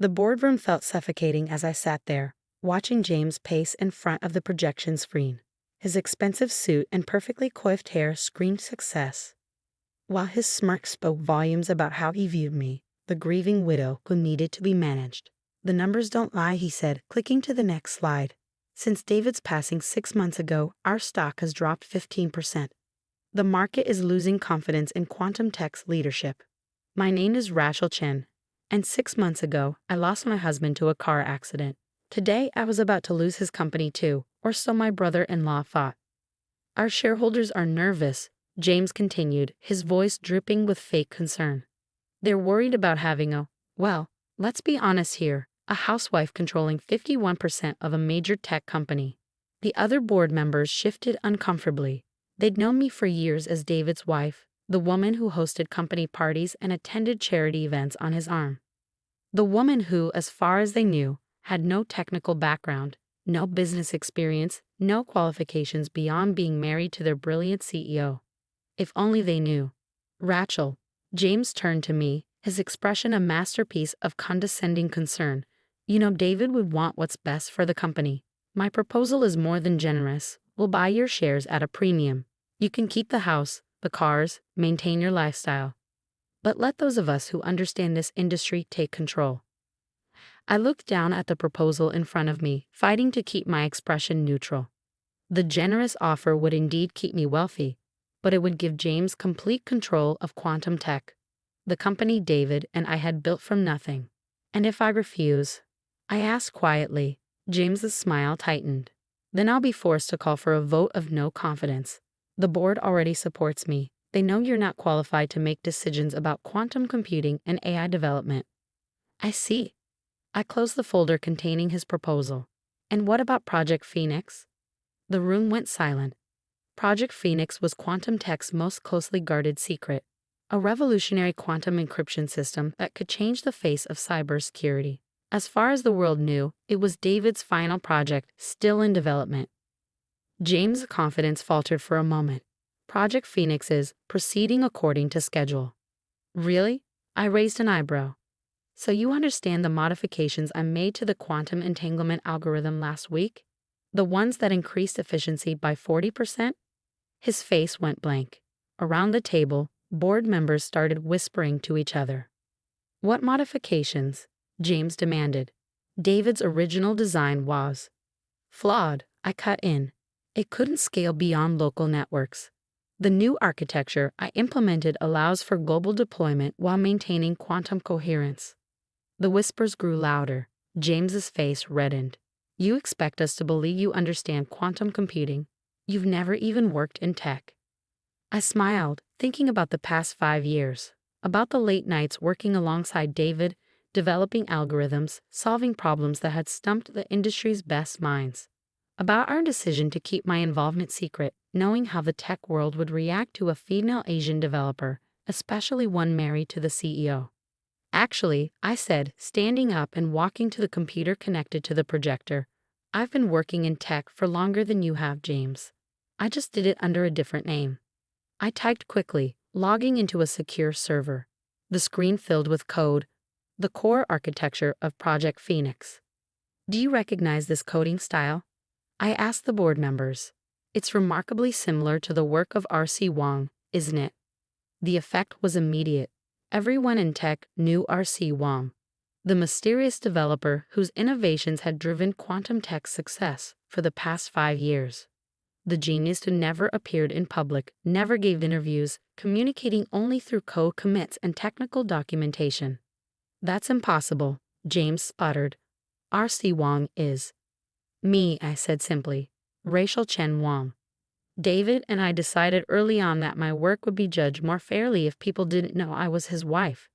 The boardroom felt suffocating as I sat there, watching James pace in front of the projection screen. His expensive suit and perfectly coiffed hair screamed success, while his smirk spoke volumes about how he viewed me, the grieving widow who needed to be managed. "The numbers don't lie," he said, clicking to the next slide. "Since David's passing 6 months ago, our stock has dropped 15%. The market is losing confidence in quantum tech's leadership. My name is Rachel Chen, and 6 months ago, I lost my husband to a car accident. Today, I was about to lose his company too, or so my brother-in-law thought. Our shareholders are nervous," James continued, his voice dripping with fake concern. "They're worried about having well, let's be honest here, a housewife controlling 51% of a major tech company." The other board members shifted uncomfortably. They'd known me for years as David's wife, the woman who hosted company parties and attended charity events on his arm. The woman who, as far as they knew, had no technical background, no business experience, no qualifications beyond being married to their brilliant CEO. If only they knew. "Rachel," James turned to me, his expression a masterpiece of condescending concern. "You know David would want what's best for the company. My proposal is more than generous. We'll buy your shares at a premium. You can keep the house, the cars, maintain your lifestyle. But let those of us who understand this industry take control." I looked down at the proposal in front of me, fighting to keep my expression neutral. The generous offer would indeed keep me wealthy, but it would give James complete control of quantum tech, the company David and I had built from nothing. "And if I refuse?" I asked quietly. James's smile tightened. "Then I'll be forced to call for a vote of no confidence. The board already supports me. They know you're not qualified to make decisions about quantum computing and AI development." "I see." I closed the folder containing his proposal. "And what about Project Phoenix?" The room went silent. Project Phoenix was quantum tech's most closely guarded secret, a revolutionary quantum encryption system that could change the face of cybersecurity. As far as the world knew, it was David's final project, still in development. James' confidence faltered for a moment. "Project Phoenix is proceeding according to schedule." "Really?" I raised an eyebrow. "So you understand the modifications I made to the quantum entanglement algorithm last week? The ones that increased efficiency by 40%? His face went blank. Around the table, board members started whispering to each other. "What modifications?" James demanded. "David's original design was flawed," I cut in. "It couldn't scale beyond local networks. The new architecture I implemented allows for global deployment while maintaining quantum coherence." The whispers grew louder. James's face reddened. "You expect us to believe you understand quantum computing? You've never even worked in tech." I smiled, thinking about the past 5 years, about the late nights working alongside David, developing algorithms, solving problems that had stumped the industry's best minds, about our decision to keep my involvement secret, knowing how the tech world would react to a female Asian developer, especially one married to the CEO. "Actually," I said, standing up and walking to the computer connected to the projector, "I've been working in tech for longer than you have, James. I just did it under a different name." I typed quickly, logging into a secure server. The screen filled with code, the core architecture of Project Phoenix. "Do you recognize this coding style?" I asked the board members. "It's remarkably similar to the work of R.C. Wang, isn't it?" The effect was immediate. Everyone in tech knew R.C. Wang, the mysterious developer whose innovations had driven quantum tech's success for the past 5 years. The genius who never appeared in public, never gave interviews, communicating only through code commits and technical documentation. "That's impossible," James sputtered. "R.C. Wang is." "Me," I said simply. "Rachel Chen Wang. David and I decided early on that my work would be judged more fairly if people didn't know I was his wife.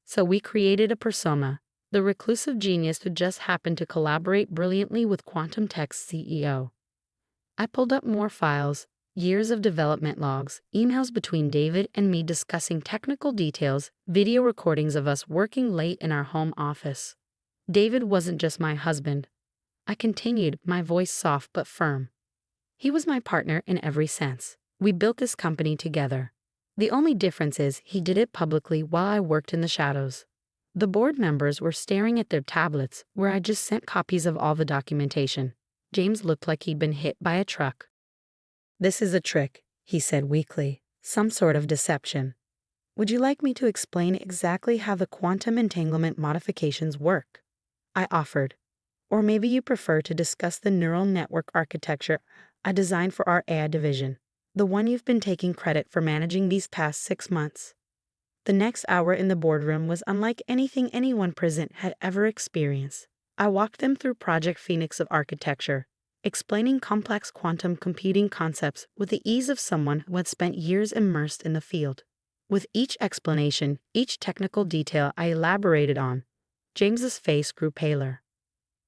So we created a persona, the reclusive genius who just happened to collaborate brilliantly with quantum tech's CEO." I pulled up more files, years of development logs, emails between David and me discussing technical details, video recordings of us working late in our home office. "David wasn't just my husband," I continued, my voice soft but firm. "He was my partner in every sense. We built this company together. The only difference is he did it publicly while I worked in the shadows. The board members were staring at their tablets, where I just sent copies of all the documentation. James looked like he'd been hit by a truck. "This is a trick," he said weakly. "Some sort of deception. Would you like me to explain exactly how the quantum entanglement modifications work?" I offered. "Or maybe you prefer to discuss the neural network architecture I designed for our AI division, the one you've been taking credit for managing these past 6 months." The next hour in the boardroom was unlike anything anyone present had ever experienced. I walked them through Project Phoenix of architecture, explaining complex quantum computing concepts with the ease of someone who had spent years immersed in the field. With each explanation, each technical detail I elaborated on, James's face grew paler.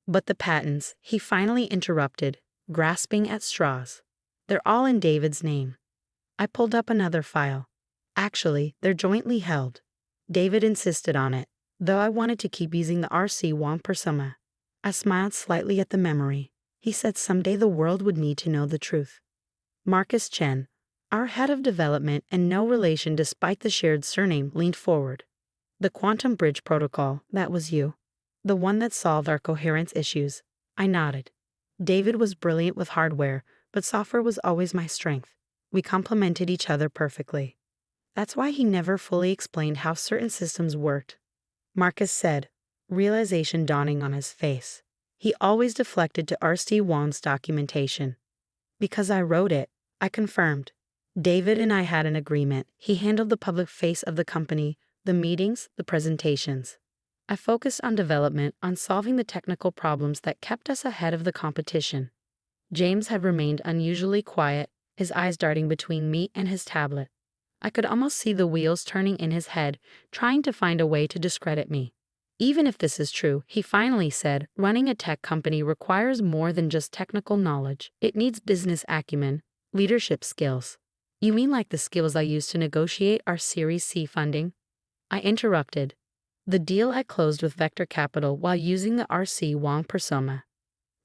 "But the patents," he finally interrupted, grasping at straws. "They're all in David's name." I pulled up another file. "Actually, they're jointly held. David insisted on it, though I wanted to keep using the R.C. Wong persona." I smiled slightly at the memory. He said someday the world would need to know the truth. Marcus Chen, our head of development and no relation despite the shared surname, leaned forward. "The Quantum Bridge Protocol, that was you. The one that solved our coherence issues." I nodded. "David was brilliant with hardware, but software was always my strength. We complemented each other perfectly. That's why he never fully explained how certain systems worked," Marcus said, realization dawning on his face. "He always deflected to R.C. Wong's documentation." "Because I wrote it," I confirmed. "David and I had an agreement. He handled the public face of the company, the meetings, the presentations. I focused on development, on solving the technical problems that kept us ahead of the competition." James had remained unusually quiet, his eyes darting between me and his tablet. I could almost see the wheels turning in his head, trying to find a way to discredit me. "Even if this is true," he finally said, "running a tech company requires more than just technical knowledge. It needs business acumen, leadership skills." "You mean like the skills I used to negotiate our Series C funding?" I interrupted. "The deal I closed with Vector Capital while using the R.C. Wong persona."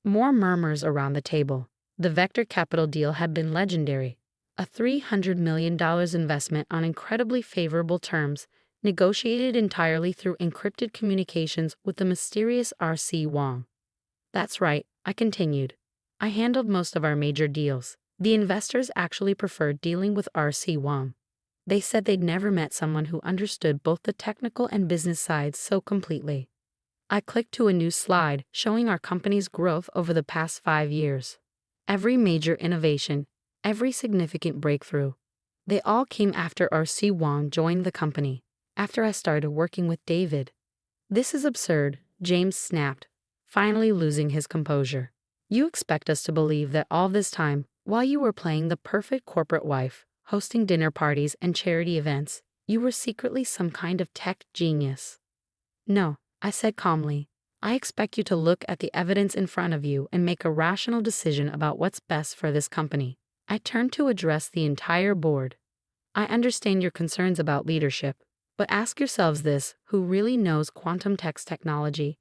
More murmurs around the table. The Vector Capital deal had been legendary. A $300 million investment on incredibly favorable terms, negotiated entirely through encrypted communications with the mysterious R.C. Wong. "That's right," I continued. "I handled most of our major deals. The investors actually preferred dealing with R.C. Wong. They said they'd never met someone who understood both the technical and business sides so completely." I clicked to a new slide showing our company's growth over the past 5 years. Every major innovation, every significant breakthrough, they all came after R.C. Wong joined the company, after I started working with David. "This is absurd," James snapped, finally losing his composure. "You expect us to believe that all this time, while you were playing the perfect corporate wife, hosting dinner parties and charity events, you were secretly some kind of tech genius." "No," I said calmly. "I expect you to look at the evidence in front of you and make a rational decision about what's best for this company." I turned to address the entire board. "I understand your concerns about leadership, but ask yourselves this: who really knows quantum text technology?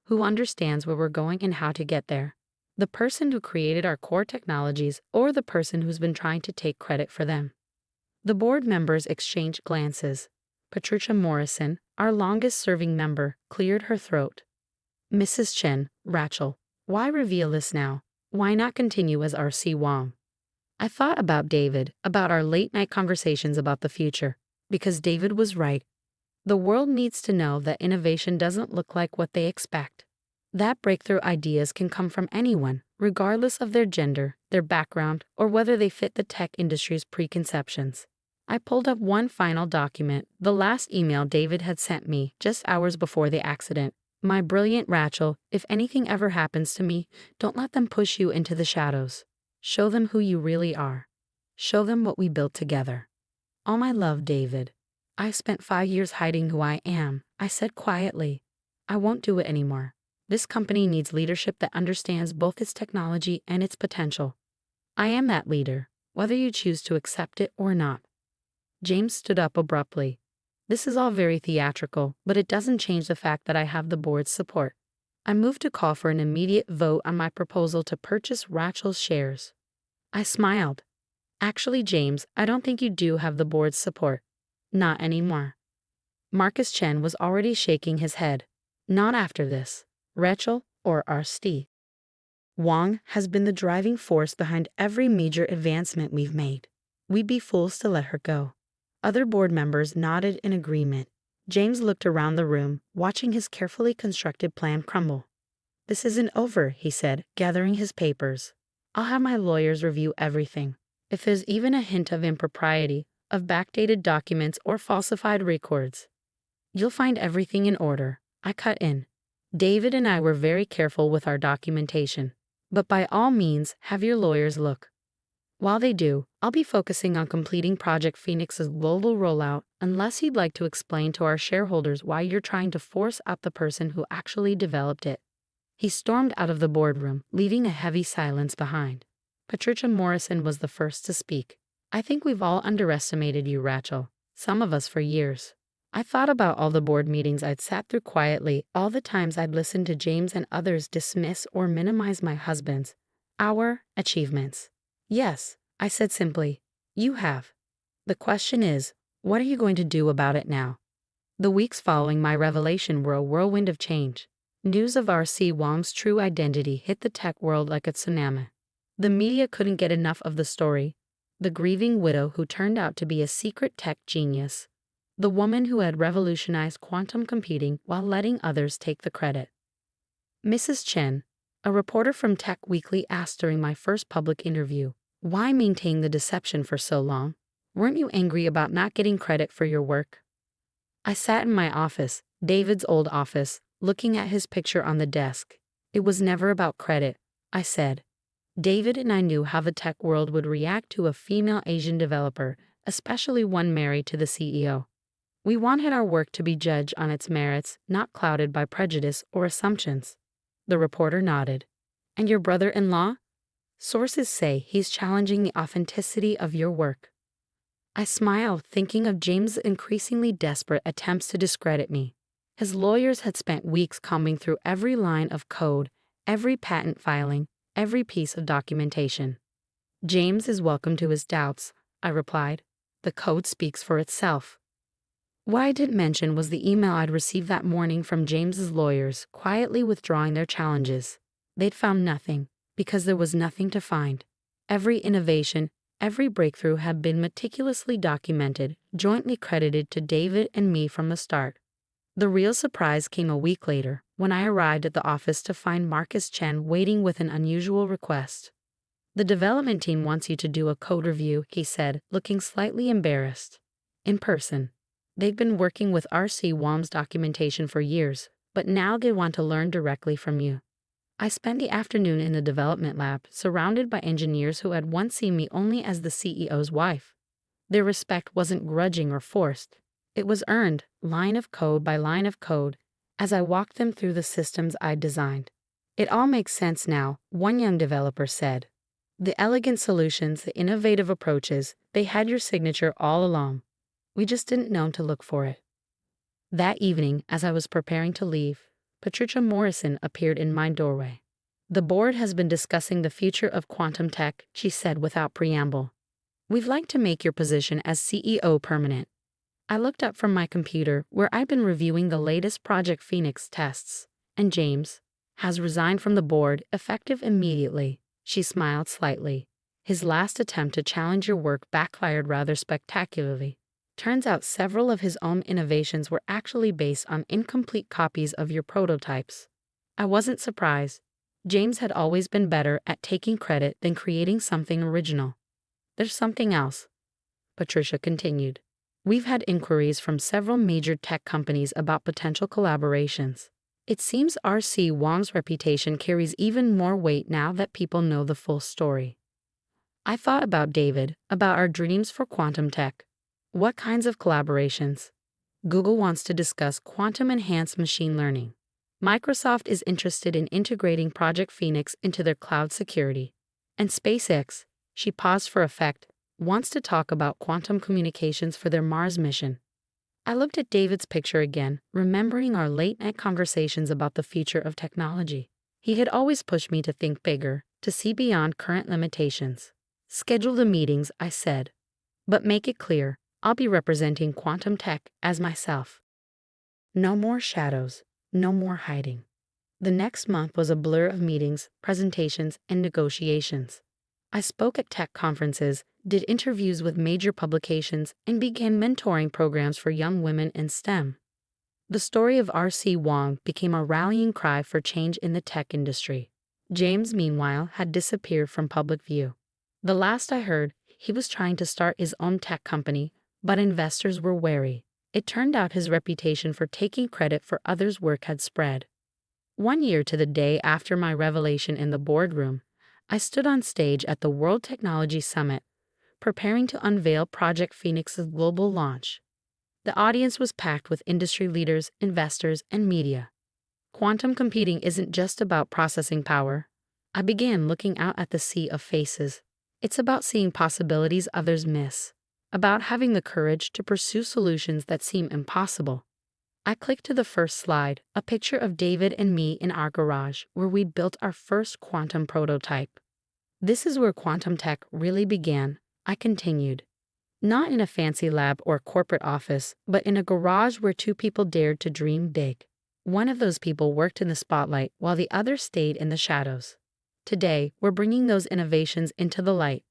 Who understands where we're going and how to get there? The person who created our core technologies or the person who's been trying to take credit for them?" The board members exchanged glances. Patricia Morrison, our longest-serving member, cleared her throat. "Mrs. Chen, Rachel, why reveal this now? Why not continue as R.C. Wong?" I thought about David, about our late-night conversations about the future, because David was right. The world needs to know that innovation doesn't look like what they expect. That breakthrough ideas can come from anyone, regardless of their gender, their background, or whether they fit the tech industry's preconceptions. I pulled up one final document, the last email David had sent me just hours before the accident. "My brilliant Rachel, if anything ever happens to me, don't let them push you into the shadows. Show them who you really are. Show them what we built together. All my love, David. I've spent 5 years hiding who I am," I said quietly. "I won't do it anymore. This company needs leadership that understands both its technology and its potential. I am that leader, whether you choose to accept it or not." James stood up abruptly. "This is all very theatrical, but it doesn't change the fact that I have the board's support." I moved to call for an immediate vote on my proposal to purchase Rachel's shares. I smiled. "Actually, James, I don't think you do have the board's support. Not anymore." Marcus Chen was already shaking his head. Not after this. Rachel, or R.C. Wang has been the driving force behind every major advancement we've made. We'd be fools to let her go. Other board members nodded in agreement. James looked around the room, watching his carefully constructed plan crumble. "This isn't over," he said, gathering his papers. "I'll have my lawyers review everything. If there's even a hint of impropriety, of backdated documents or falsified records, you'll find everything in order." I cut in. "David and I were very careful with our documentation. But by all means, have your lawyers look. While they do, I'll be focusing on completing Project Phoenix's global rollout, unless you'd like to explain to our shareholders why you're trying to force out the person who actually developed it." He stormed out of the boardroom, leaving a heavy silence behind. Patricia Morrison was the first to speak. "I think we've all underestimated you, Rachel. Some of us for years. I thought about all the board meetings I'd sat through quietly, all the times I'd listened to James and others dismiss or minimize my husband's, our achievements. Yes, I said simply, you have. The question is, what are you going to do about it now?" The weeks following my revelation were a whirlwind of change. News of R.C. Wang's true identity hit the tech world like a tsunami. The media couldn't get enough of the story. The grieving widow who turned out to be a secret tech genius. The woman who had revolutionized quantum computing while letting others take the credit. "Mrs. Chen," a reporter from Tech Weekly asked during my first public interview, "why maintain the deception for so long? Weren't you angry about not getting credit for your work?" I sat in my office, David's old office, looking at his picture on the desk. "It was never about credit," I said. David and I knew how the tech world would react to a female Asian developer, especially one married to the CEO. We wanted our work to be judged on its merits, not clouded by prejudice or assumptions. The reporter nodded. "And your brother-in-law? Sources say he's challenging the authenticity of your work." I smiled, thinking of James' increasingly desperate attempts to discredit me. His lawyers had spent weeks combing through every line of code, every patent filing, every piece of documentation. "James is welcome to his doubts," I replied. "The code speaks for itself." What I didn't mention was the email I'd received that morning from James's lawyers, quietly withdrawing their challenges. They'd found nothing, because there was nothing to find. Every innovation, every breakthrough had been meticulously documented, jointly credited to David and me from the start. The real surprise came a week later, when I arrived at the office to find Marcus Chen waiting with an unusual request. "The development team wants you to do a code review," he said, looking slightly embarrassed. "In person. They've been working with R.C. Wang's documentation for years, but now they want to learn directly from you." I spent the afternoon in the development lab, surrounded by engineers who had once seen me only as the CEO's wife. Their respect wasn't grudging or forced. It was earned, line of code by line of code, as I walked them through the systems I'd designed. "It all makes sense now," one young developer said. "The elegant solutions, the innovative approaches, they had your signature all along. We just didn't know to look for it." That evening, as I was preparing to leave, Patricia Morrison appeared in my doorway. "The board has been discussing the future of quantum tech," she said without preamble. "We'd like to make your position as CEO permanent." I looked up from my computer, where I'd been reviewing the latest Project Phoenix tests, and James has resigned from the board, effective immediately. She smiled slightly. "His last attempt to challenge your work backfired rather spectacularly. Turns out several of his own innovations were actually based on incomplete copies of your prototypes." I wasn't surprised. James had always been better at taking credit than creating something original. "There's something else," Patricia continued. "We've had inquiries from several major tech companies about potential collaborations. It seems R.C. Wang's reputation carries even more weight now that people know the full story." I thought about David, about our dreams for quantum tech. "What kinds of collaborations?" "Google wants to discuss quantum-enhanced machine learning. Microsoft is interested in integrating Project Phoenix into their cloud security. And SpaceX," she paused for effect, "wants to talk about quantum communications for their Mars mission." I looked at David's picture again, remembering our late-night conversations about the future of technology. He had always pushed me to think bigger, to see beyond current limitations. "Schedule the meetings," I said. "But make it clear, I'll be representing quantum tech as myself." No more shadows, no more hiding. The next month was a blur of meetings, presentations, and negotiations. I spoke at tech conferences, did interviews with major publications, and began mentoring programs for young women in STEM. The story of R.C. Wong became a rallying cry for change in the tech industry. James, meanwhile, had disappeared from public view. The last I heard, he was trying to start his own tech company, but investors were wary. It turned out his reputation for taking credit for others' work had spread. 1 year to the day after my revelation in the boardroom, I stood on stage at the World Technology Summit, preparing to unveil Project Phoenix's global launch. The audience was packed with industry leaders, investors, and media. Quantum computing isn't just about processing power. I began looking out at the sea of faces. It's about seeing possibilities others miss, about having the courage to pursue solutions that seem impossible. I clicked to the first slide, a picture of David and me in our garage where we'd built our first quantum prototype. This is where quantum tech really began, I continued. Not in a fancy lab or corporate office, but in a garage where two people dared to dream big. One of those people worked in the spotlight while the other stayed in the shadows. Today, we're bringing those innovations into the light.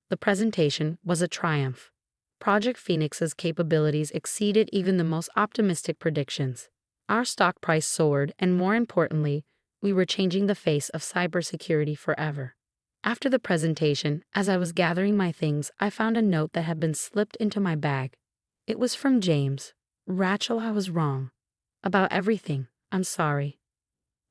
The presentation was a triumph. Project Phoenix's capabilities exceeded even the most optimistic predictions. Our stock price soared, and more importantly, we were changing the face of cybersecurity forever. After the presentation, as I was gathering my things, I found a note that had been slipped into my bag. It was from James. Rachel, I was wrong. About everything. I'm sorry.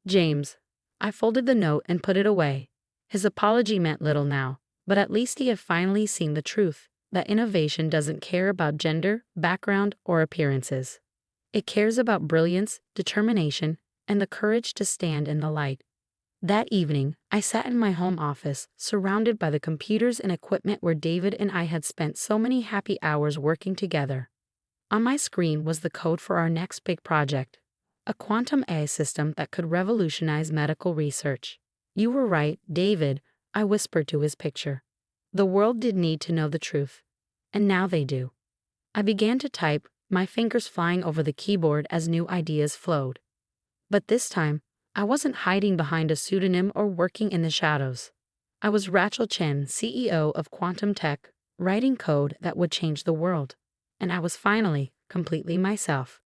James. I folded the note and put it away. His apology meant little now, but at least he had finally seen the truth, that innovation doesn't care about gender, background, or appearances. It cares about brilliance, determination, and the courage to stand in the light. That evening, I sat in my home office, surrounded by the computers and equipment where David and I had spent so many happy hours working together. On my screen was the code for our next big project, a quantum AI system that could revolutionize medical research. You were right, David, I whispered to his picture. The world did need to know the truth, and now they do. I began to type, my fingers flying over the keyboard as new ideas flowed. But this time, I wasn't hiding behind a pseudonym or working in the shadows. I was Rachel Chen, CEO of Quantum Tech, writing code that would change the world. And I was finally completely myself.